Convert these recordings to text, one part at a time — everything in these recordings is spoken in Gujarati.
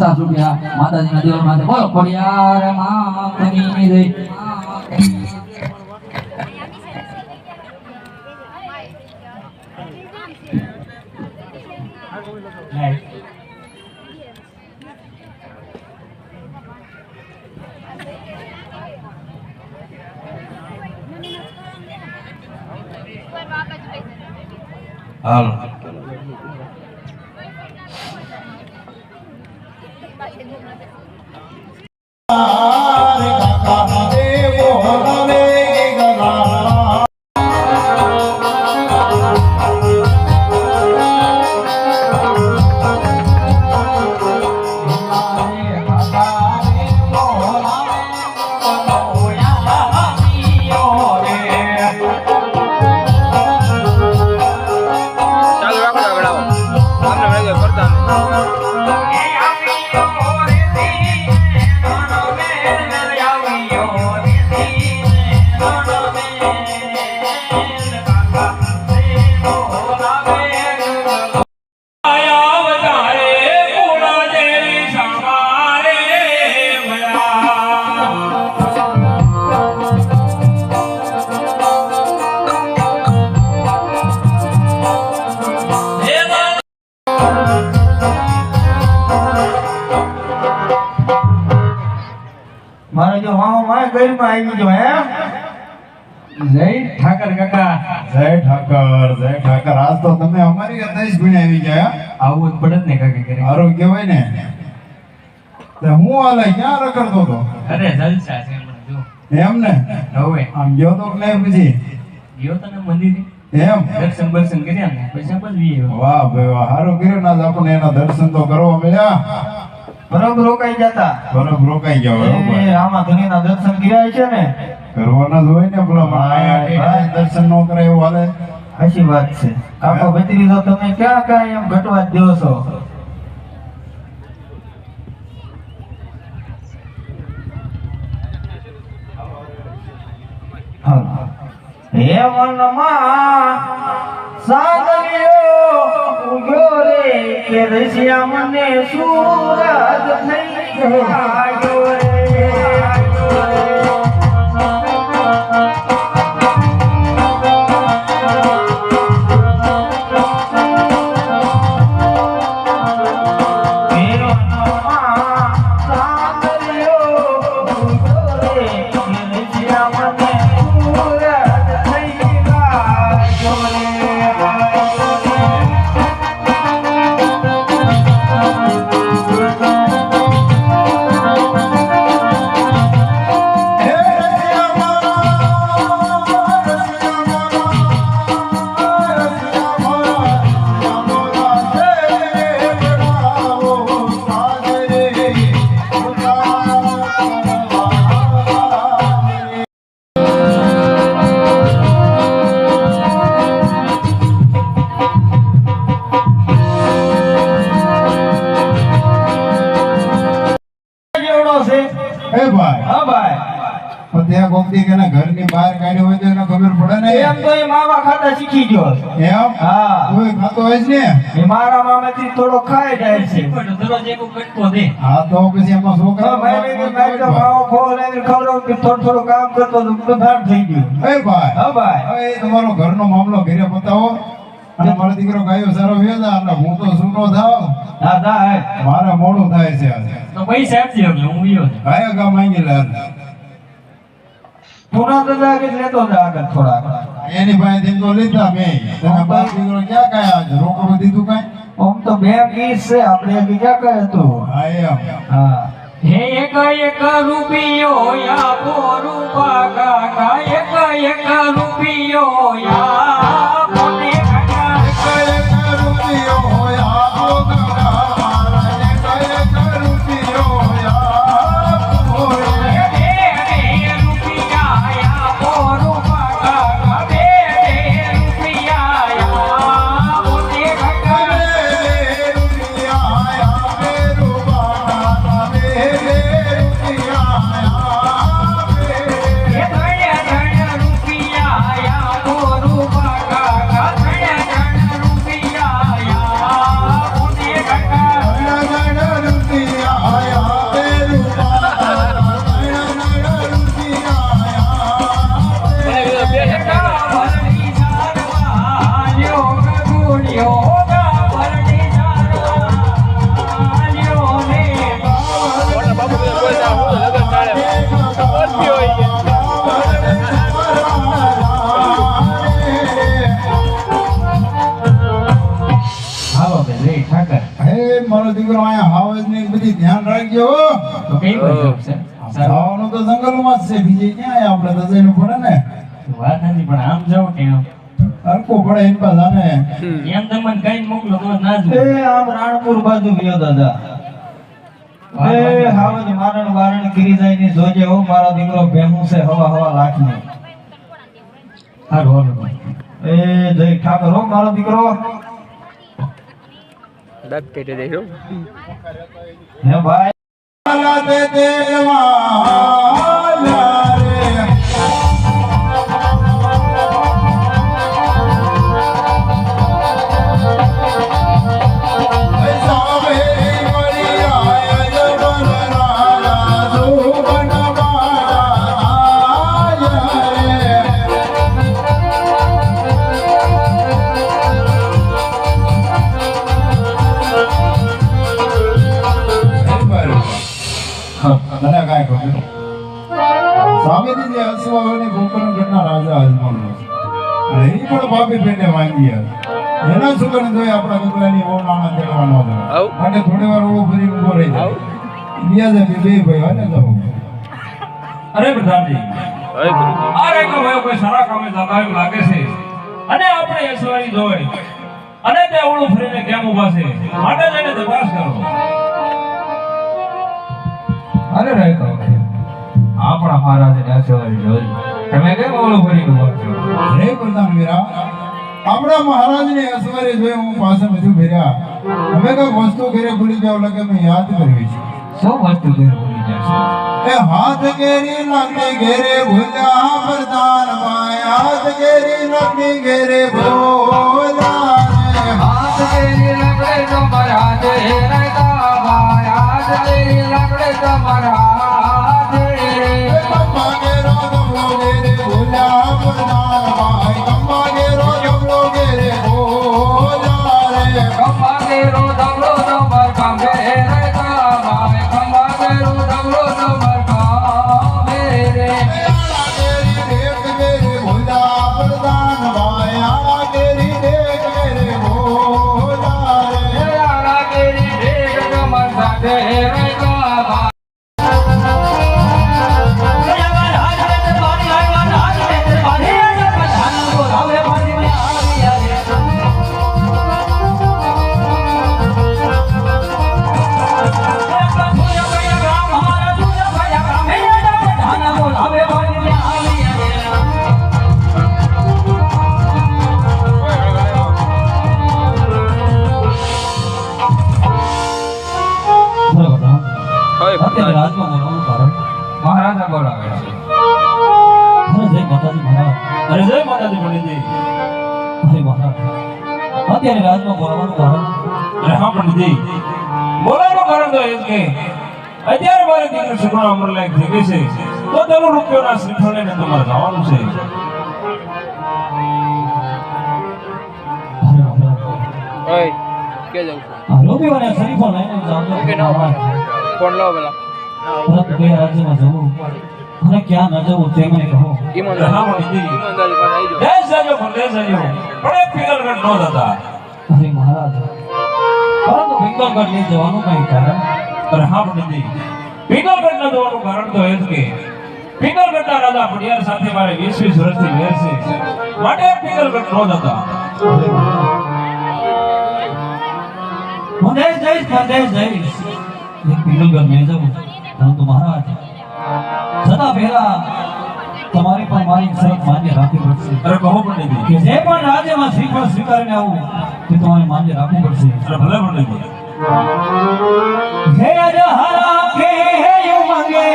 ₹50 માતાજીના દેવળ માટે બોલો ખોડિયાર માતની જય. હાલો મારે જો મામા માય ઘરમાં આવી ગયો હે જય ઠાકર કાકા. જય ઠાકર આજ તો તમે અમારી ગતાઈશ ભીણે આવી ગયા આવું જ પડે જ ને કાકા ઘરે. સારું કહેવાય ને તે હું હાલે ક્યાં રખડતો હતો અરે જલસા છે હમણાં જો. એમ ને હવે આમ ગયો તો કે નહીં પછી ગયો તને મંદિરે એમ દર્શન બર્શન કર્યા ને પછી બદલી આવ્યો. વાહ ભાઈ વાહ સારું કર્યું ના આપણને એના દર્શન તો કરવા મળ્યા બરોબર રોકાઈ જતા બરોબર રોકાઈ ગયા બરોબર એ રામા ધણીના દર્શન કર્યા છે ને કરવાના જ હોય ને પેલા પણ આયા ટેઢા દર્શન ન કરે એવું હાલે સાચી વાત છે કાકો ભત્રી તો તમે ક્યાં કાંઈ એમ ઘટવા જ દો છો હે મનમાં સાગરિયો ઉગ્યો રે કે રસિયા મને સુરત થઈ ગયો રે એ ભાઈ હા ભાઈ પણ ત્યાં કોકદી કે ઘરની બહાર કાઢ્યો હોય તો એને ખબર પડે ને એમ તો એ માવા ખાતા શીખી ગયો છે. એમ હા કોઈ ખાતો હોય છે ને એ મારા મામાથી થોડો ખાઈ જાય છે પણ દરરોજ એક કટકો દે. હા તો પછી એમાં છોકરા મેં તો માવો ખોલાવીને ખવડાવું કે થોડું થોડું કામ કરતો તો પ્રધાન થઈ ગયું એ ભાઈ હા ભાઈ હવે એ તમારો ઘરનો મામલો ઘરે બતાવો અને મારો દીકરો ગાયો સારો વેદા એટલે હું તો સૂનો થાવ હા થાય મારે મોડું થાય છે આજે તો પૈસા આપજે હવે હું ગયો છું. ગાયો ગા માંગી લે પુના તો જાગે લેતો જા આગળ થોડા એની પાસે તો લીધા મેં તમે બાપ દીકરો ક્યાં કાંઈ આજે રોકડું દીધું કાંઈ આમ તો બે પીસ છે આપણે બીજા કઈ હતું હા એમ હા હે એક એક રૂપિયો આપો રૂપા કાકા એક એક રૂપિયો આપો ને કાકા. મારો દીકરો અહીંયા હાવજ ને બધી ધ્યાન રાખજો તો કઈ બાજુ છે? જવાનું તો જંગલમાં જ છે બીજે ક્યાં આપણે તો જઈને પડે ને વાત નથી પણ આમ જાવ કે આમ હરકો પડે એની પાસે આને એમ તમને કઈ મોકલો તો ના જ એ આમ રાણપુર બાજુ ગયો દાદા એ હાવજ મારણ વારણ કરી જાય ની જોજે હો મારો દીકરો ભેમું છે હવા લાખની સારું હાલો. એ જય ઠાકર હો મારો દીકરો દાંત કેટે દેખો હે ભાઈ લાતે દેવાલા રે સાવે મરિયા જવન રાણા સુવન તને કાંઈ ખબર સામેથી જે અશ્વાઓને ગોકર્ણગઢના રાજા અજમાનો છે. અને એ પણ બાપી પેટે માંગી હતી. એના સુગંધ જોઈ આપણા કકડાની બહુ નાના તેડવાનો હતો. માટે થોડી વાર ઊભો ફરી ઊભો રહી જાય. બીજા બે ભાઈ હાલે જાઓ. અરે પ્રધાનજી આ રેખો ભાઈ કોઈ સારા કામે જતા એવું લાગે છે અને આપણે યશવારી જોઈ અને તે ઓળું ફરીને કેમ ઊભા છે માટે જઈને તપાસ કરો. અરે રેખો આપણા મહારાજને યશવારી જોઈ તમે કેમ ઓળું ફરી ઊભા છો? હે પ્રધાન વીરા, આપણા મહારાજને અસવારે જોઈ હું પાસે બધું ફેર્યા. અમે કઈક વસ્તુ ઘરે ભૂલી જાવ લાગે મેં યાદ કરવી છે. શું વસ્તુ ઘેર ભૂલી જશો? એ હાથ કેરી લાગણી ઘેરે ભૂલ્યા પ્રધાન ભાઈ, હાથ કેરી લાગણી ઘેરે ભૂલ્યા રે. હાથ તેરી લગડે તો મહારાજ હે રેખા ભાઈ, હાથ તેરી લગડે તો મહારાજ એ કમ્મા ઘેરો જમલો ઘેરે ભૂલ્યા પ્રધાન ભાઈ, કમ્મા ઘેરો જમલો ઘેરે ભૂલ્યા રે. ખંભા કેરો ધમલો તો મરખંભે હે રેખા ભાઈ, ખંભા કેરો ધમલો તો મરખંભે રે. આલા કેરી દેખ ઘેરે ભૂલ્યા પ્રધાન ભાઈ, આલા કેરી દેખ ઘેરે ભૂલ્યા રે. આલા કેરી દેખ તો મરખંભે હે રેખા ભાઈ. અત્યારે રાજમાં બોલાવવાનું કારણ મહારાજા બોલાવે છે. જય માતાજી મહારાજ. અરે જય માતાજી પંડિતજી. અરે મહારાજ, અત્યારે રાજમાં બોલાવવાનું કારણ અરે હા પંડિતજી બોલાવવાનું કારણ તો એ જ કે અત્યારે મારી દીકરી સુગુણા અમરલાયક થઈ ગઈ છે તો તેનો રૂપિયોના શ્રીફળ લઈને તમારે જવાનું છે. અરે મહારાજ, ઓય કે જાઉં આ લોભીઓને શરીફો લઈને જાવ તો કે ના ફોન લાવો પેલા પરંતુ કયા રાજ્યમાં જવું અને ક્યાં ન જવું તે મને કહો. અરે હા પંડિતજી ઈમાનદારી પાસે આવી જાઓ. દેશ જાજો પરદેશ જાજો પણ એક ફિકરગઢ નો થતા. અરે મહારાજ, પરંતુ પિંગલગઢ લઈ જવાનું કઈ કારણ? અરે હા પંડિતજી ફિકરગઢ ન જવાનું કારણ તો એ જ કે ફિકરગઢના રાજા પડિયાર સાથે મારે 20 વર્ષથી વેર છે માટે ફિકરગઢ નો થતા. અરે મહારાજ, હું દેશ જઈશ એક પિંગલગઢ લઈ જવું, પરંતુ મહારાજ છતાં પહેલા તમારે પણ મારી શરત માન્ય રાખવી પડશે અરે કહો પંડિતજી. કે જે પણ રાજ્યમાં શ્રીફળ સ્વીકારીને આવું તે તમારે માન્ય રાખવું પડશે. અરે ભલે પંડિતજી. હે અજહરા કે હે ઉમંગે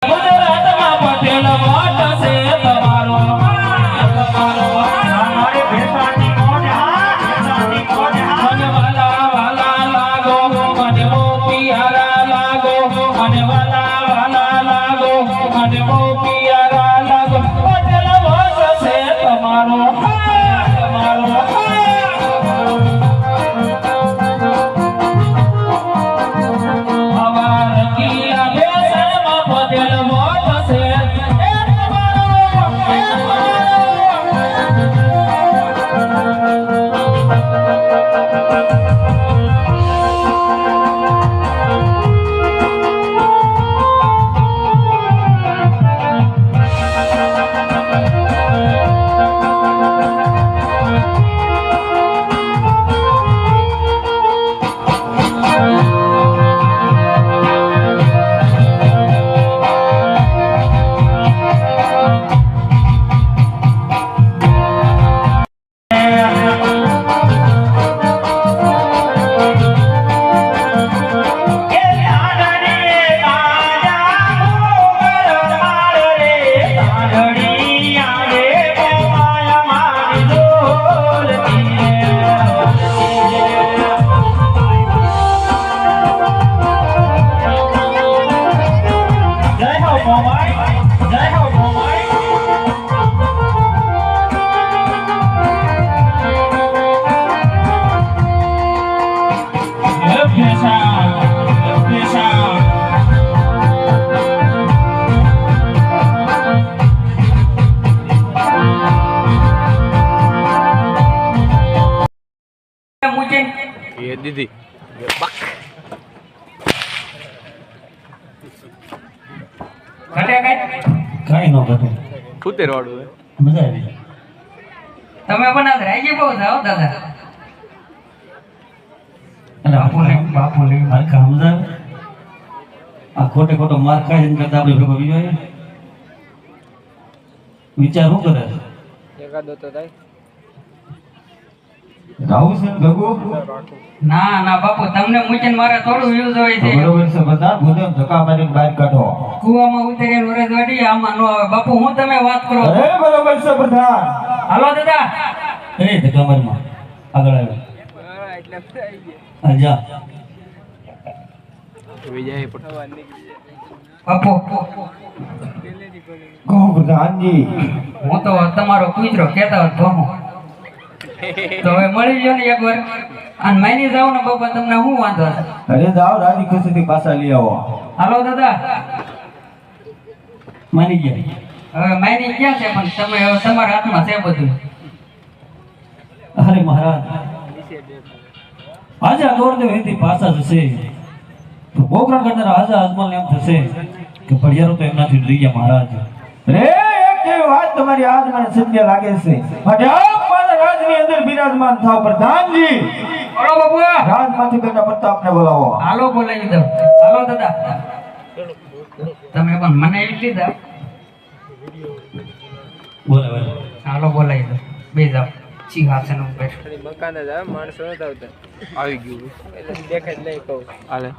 ગુજરાતમાં પટેલ વાટ છે તમારો અમારે ભેસાની મોજ મને વાલા લાગો, મને બહુ પિયારા લાગો, મને વાલા લાગો, મને બહુ પિયારા લાગો. પટેલ વાટ છે તમારો હવાર કિલ્લા બેસણમાં પટેલ વાટ છે એ તમારો. લીધી ઘટે કાંઈ ન ઘટે. ફૂતેર વાળું હે. મજા આવી. તમે પણ આજ રાજી બહુ થાઓ દાદા. અને બાપુને મારે કામ સમજાવે. આ ખોટે ખોટો માર ખાય એમ કરતા આપણે ભેગો બીજો આવીએ. વિચાર શું કરે છે? એકાદો તો થાય રાહુ છે ભેગો ના ના બાપુ તમને મૂકીને મારે થોડું યુઝ હોય છે. બરોબર છે બધા ભૂલે ધક્કા મારીને બહાર કાઢો. કુવામાં ઉતરીને વરસ વાટી આમાં નો આવે. બાપુ હું તમે વાત કરો છો? અરે બરોબર છે પ્રધાન. હાલો દાદા. એ ધક્કામારીમાં આગળ આવ્યો. એટલે આવી ગયા આ જા. વિજય બાપુ કહો પ્રધાનજી. હું તો તમારો કૂતરો કહેતા હોત ભમો. તો હવે મળી ગયો ને એકવાર. અને માની જાવ ને બાપા તમને શું વાંધો છે? અરે જાઓ રાજી ખુશીથી પાછા લઈ આવો. હાલો દાદા. માની ગયા. હવે માની ક્યાં છે પણ તમે હવે તમારા હાથમાં છે બધું. અરે મહારાજ આજે આ દોર દેવ એથી પાછા જશે તો ગોકરણ કરનારા આજે અજમલ એમ થશે કે પડિયારો તો એમનાથી ડરી ગયા મહારાજ. રે એક એવી વાત તમારી આજ મને સત્ય લાગે છે. માટે આપ મારા રાજની અંદર બિરાજમાન થાવ પ્રધાનજી. બોલો બાપુ. રાજમાંથી બેટા પ્રતાપને બોલાવો. હાલો બોલાવી દો. હાલો દાદા. તમે પણ મને એવી લીધા. બોલે બોલે. હાલો બોલાવી દો. બે જાઓ સિંહાસન ઉપર. મકાન જ આવે માણસો નતા આવતા આવી ગયું એટલે દેખાય જ નહીં કહું હાલે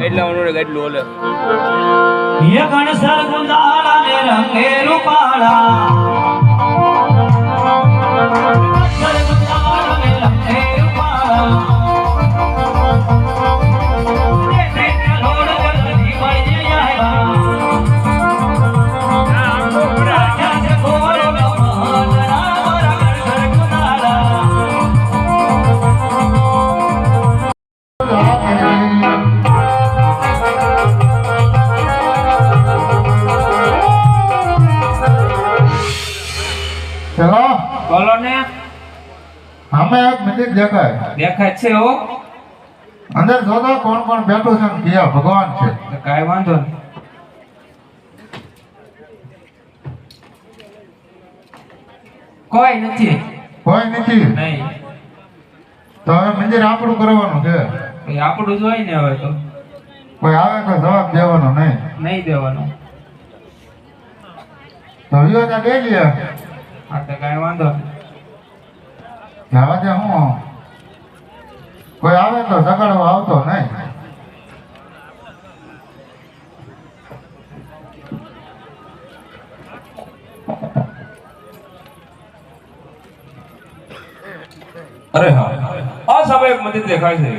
એટલે ઓનો ગાડલું ઓલે ये गण सर गुंदाला ने रंगे रूपाला सर गुंदाला ने रंगे रूपाला ये रोड कर दी पड़ी जाएगा हमको पूरा क्या से बोल महाजरा मारा गण सर गुंदाला ચલો બોલો ને. અમે એક મિનિટ દેખાય દેખાય છે હો. અંદર જોતો કોણ કોણ બેઠું છે ને ક્યાં ભગવાન છે. તો કાંઈ વાંધો નહીં. કોઈ નથી. કોઈ નથી. નહીં. તો હવે મંદિર આપણું કરવાનું છે. એ આપણું જ હોય ને હવે તો. કોઈ આવે તો જવાબ દેવાનો નહીં. નહીં દેવાનું. તો વિયો ત્યાં દે લે. હા તો કાંઈ વાંધો નહીં. જવા દે હું કોઈ આવે તો સગાડવા આવતો નહીં. અરે હા, આ સામે એક મંદિર દેખાય છે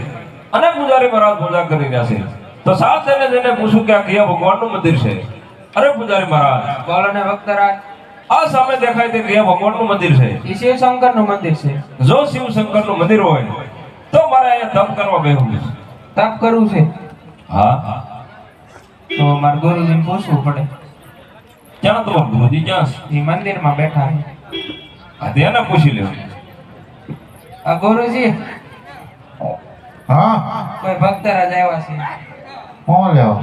અને પૂજારી મહારાજ પૂજા કરી રહ્યા છે. તો સાથ જઈને પૂછું કે આ કયા ભગવાનનું મંદિર છે? અરે પૂજારી મહારાજ, બોલો ને ભક્તરાજ. આ સામે દેખાય તે કયા ભગવાનનું મંદિર છે? એ શિવ શંકર નું મંદિર છે. જો શિવ શંકરનું મંદિર હોય તો મારે અહીંયા તપ કરવા બેહવું છે. તપ કરવું છે હા, તો મારે ગુરુજીને પૂછવું પડે. ક્યાં તો ગુરુજી ક્યાં છે? એ મંદિરમાં બેઠા છે. આ તેને પૂછી લેવું. આ ગુરુજી હા કોઈ ભક્તરાજ આવ્યા છે. કોણ લેવો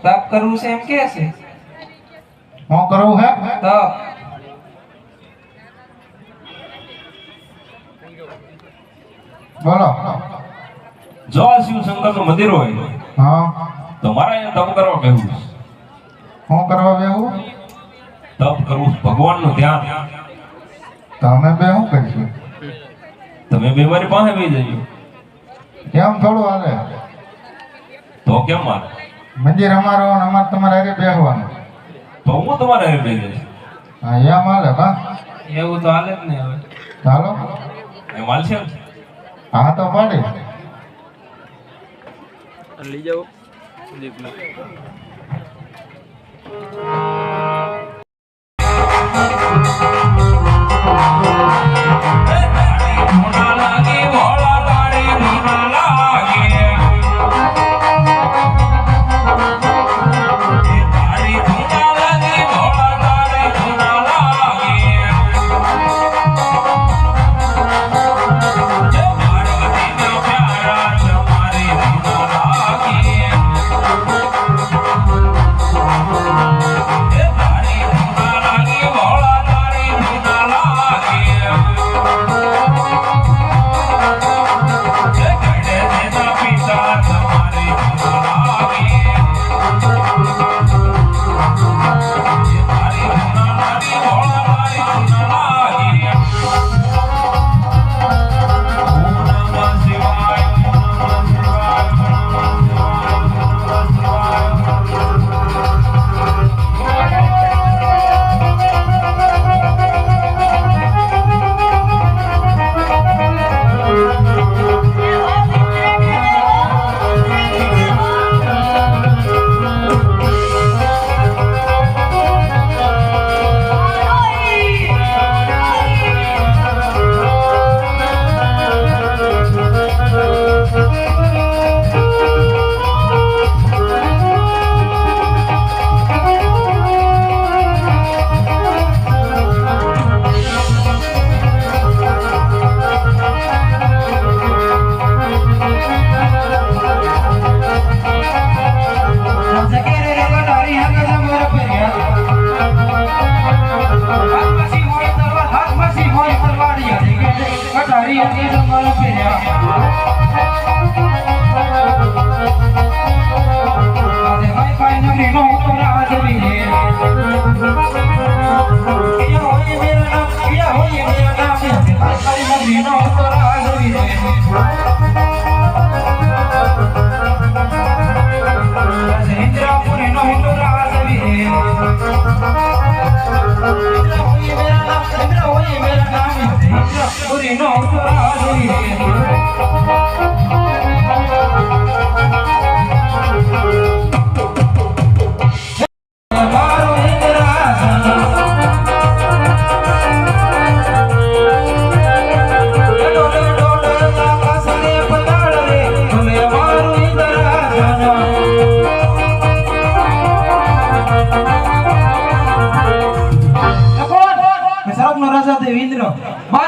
તપ કરવું છે એમ કે છે. કોણ કરવું હે તપ બોલો જો આ શિવ શંકરનું મંદિર હોય હા તો મારે અહીંયા તપ કરવા બેહવું છે. શું કરવા બેવું તપ કરવું છે, ભગવાનનું ધ્યાન. તમે બે શું કરીશું તમે બે મારી પાસે બેસી જજો. કેમ થોડું હાલે તો કેમ મારે? મંદિર અમારો અને અમારે તમારે હારે બેસવાનું તો હું તમારે હારે બેસી જઈશ. હા એમ હાલે બા એવું તો હાલે જ ને હવે. ચાલો એ માલ છે ને? હા તો પાડી લઈ જાઓ.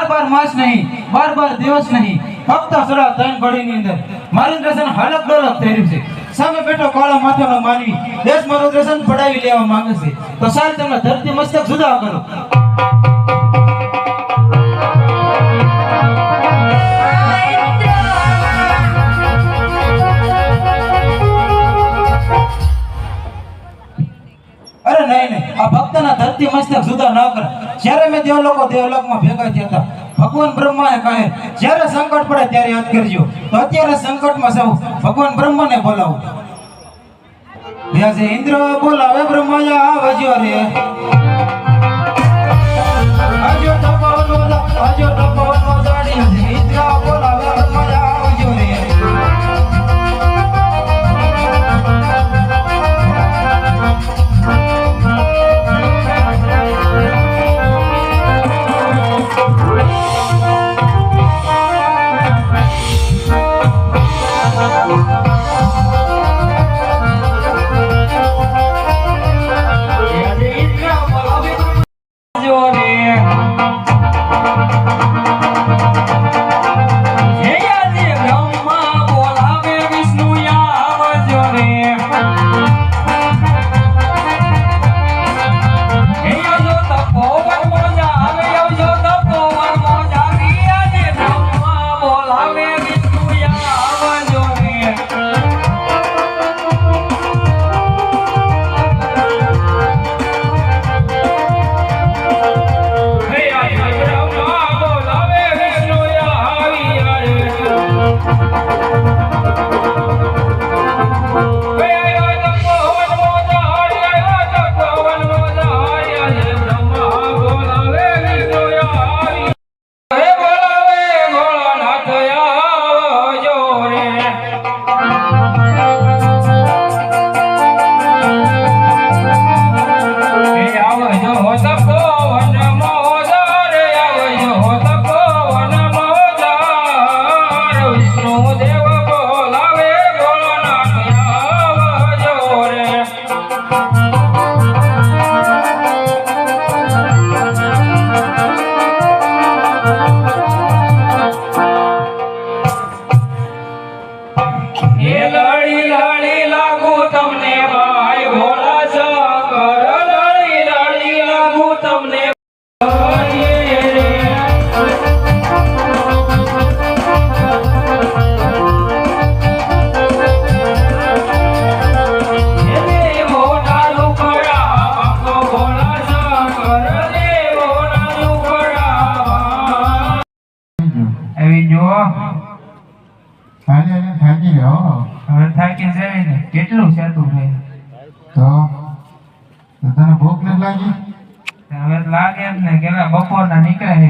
बार मास नहीं बार दिवस नहीं फक्त सड़ा तन घड़ी ની અંદર મારું દર્શન હાલક ડોલક થઈ રહ્યું છે. સામે બેઠો કાળા માથાનો માનવી દેશ મારું દર્શન પડાવી લેવા માંગે છે. તો સાલ તમે ધરતી મસ્તક જુદા કરો. અરે નહીં આ ભક્તના ધરતી મસ્તક જુદા ન કરે. જ્યારે મેં દેવલોકમાં ભેગા થયા હતા ભગવાન બ્રહ્માએ કહે જ્યારે સંકટ પડે ત્યારે યાદ કરજો. તો અત્યારે સંકટમાં સૌ ભગવાન બ્રહ્માને બોલાવો. વ્યાસે ઇન્દ્ર બોલાવે બ્રહ્માયા આવજો રે આજો તપોનો જાડી ઇન્દ્ર બોલાવે હાલે હાલે થાકી ગયો હો. હવે થાકી જાય ને કેટલું સેતું ભાઈ તો તને ભૂખ નથી લાગી? હવે લાગે જ ને કેલા બપોરના નીકળે છે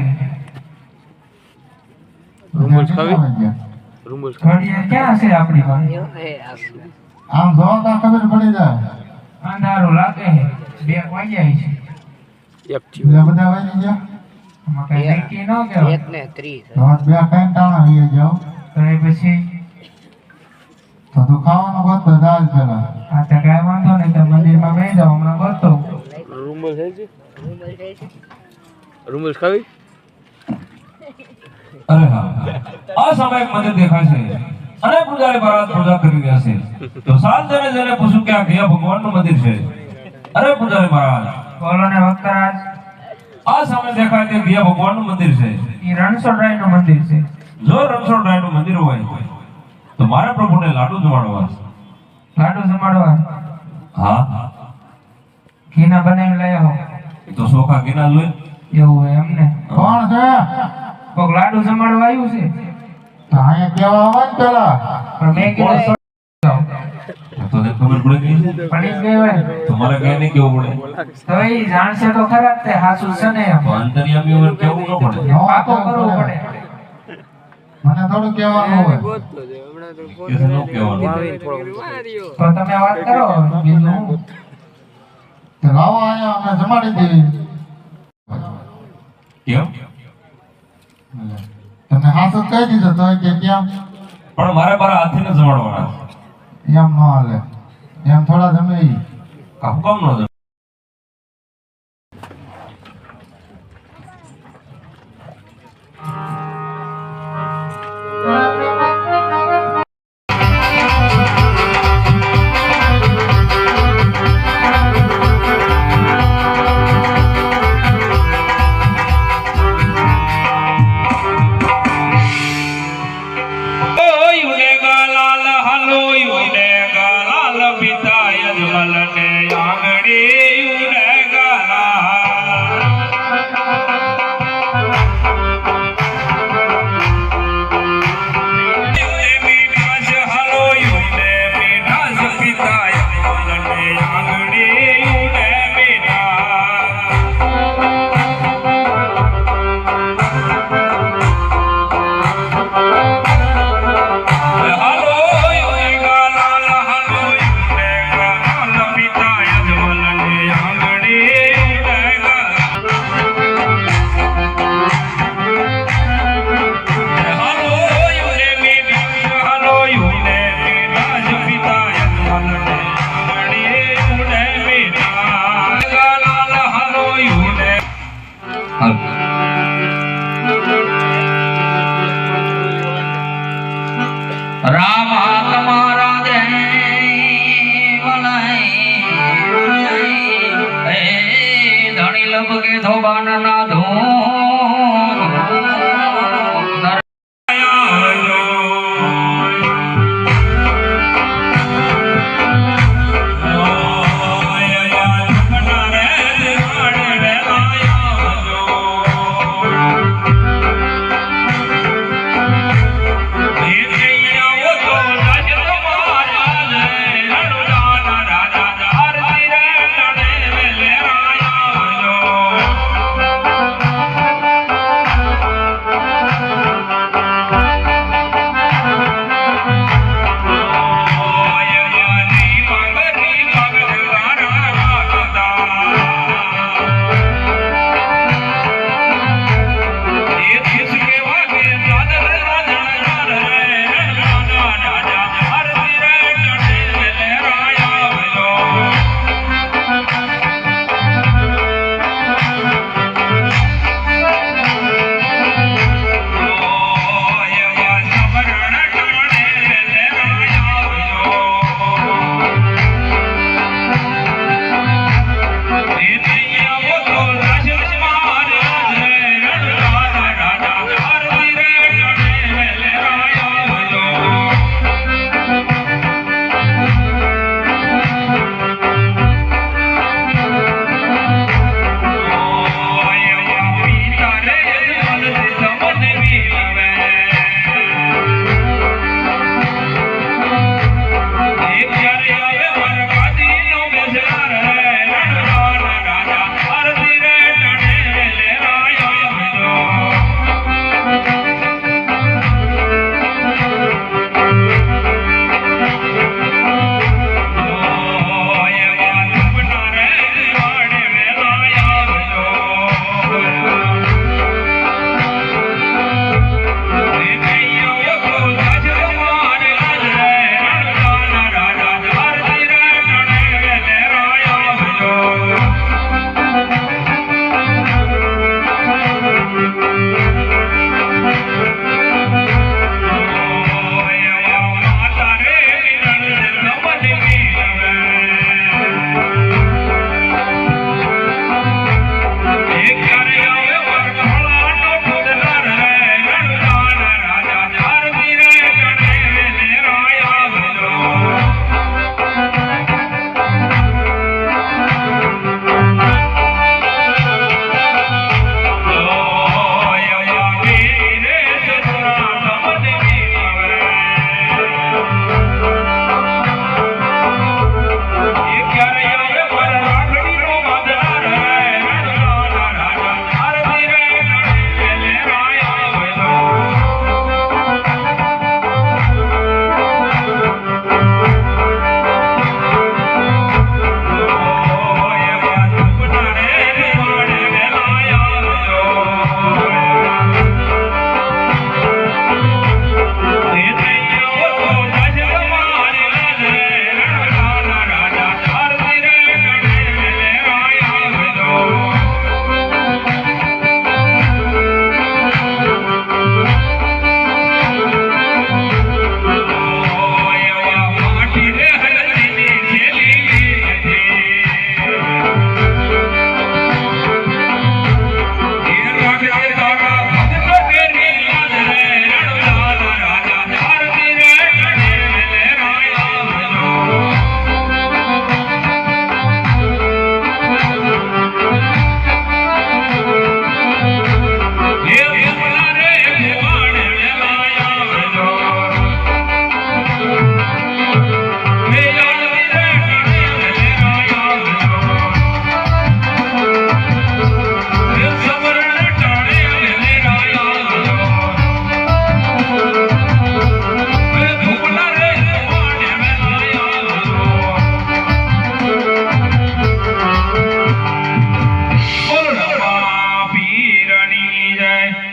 રૂમલ્સ ખાવી? ઘડીએ ક્યાં છે આપણી પાસે આમ જોવો તો ખબર પડી જાય. અંધારું લાગે છે 2 વાગ્યા છે બીજા બધા વાગી ગયા? આમાં કઈ નક્કી ન કહેવાય તો બે ત્રણ ટાણા આવી જાઓ. તો એ પછી તો તું ખાવાનું ગોતો દાલ પેલા. આ તો કાંઈ વાંધો નહીં તો મંદિરમાં બેસી જાઓ હમણાં ગોતો રૂમલ્સ ખાવી? અરે હા આ સમય મંદિર દેખાય છે અને પૂજારી મહારાજ પૂજા કરી રહ્યા છે તો સાલ જઈને પૂછું કે આ કયા ભગવાનનું મંદિર છે? અરે પૂજારી મહારાજ બોલો ને વક્તરાજ આ સામે દેખાય તે કયા ભગવાનનું મંદિર છે? એ રણછોડરાયનું મંદિર છે જો રણછોડરાયનું મંદિર હોય તો મારા પ્રભુને લાડુ જમાડવા. લાડુ જમાડવા હા ઘીના બનાવી લઈ આવો તો સોખા ગીના જોઈ એવું હોય એમને કોણ છે? કોક લાડુ જમાડવા આવ્યું છે તો અહીંયા કેવા આવે ને પેલા. પણ મેં કીધું તો તને ખબર પડે ગઈ પડી જ ગઈ હોય તમારે કઈ નહીં કેવું પડે તો એ જાણશે તો ખરા જ તે હાસુ છે ને એમ. તો અંતર્યામી હોય કેવું ન પડે પાકો કરવું પડે મને થોડું કહેવાનું હોય. કે ન કહેવાનું તો તમે વાત કરો બીજું હું? તો લાવો અહીંયા અમે જમાડી દઈએ. કેમ? તમે હાથ જ કહી દીધો તો કે કેમ? પણ મારે મારા હાથે ને જમાડવાના એમ ન હાલે. એમ થોડા જમે ઈ. આ હુકમ ન જમાડે. પિતા યજમલ ને આંગણી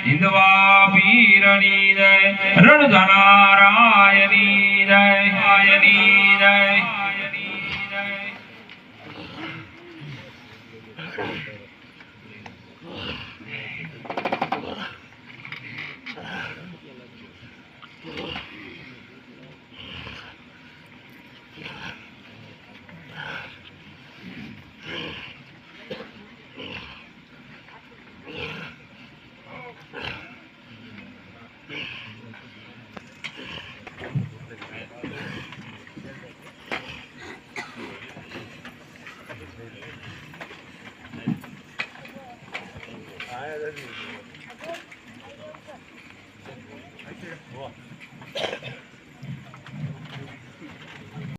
હિંદવા પીરની જય રણ ધનારાયની જય આયની જય આયા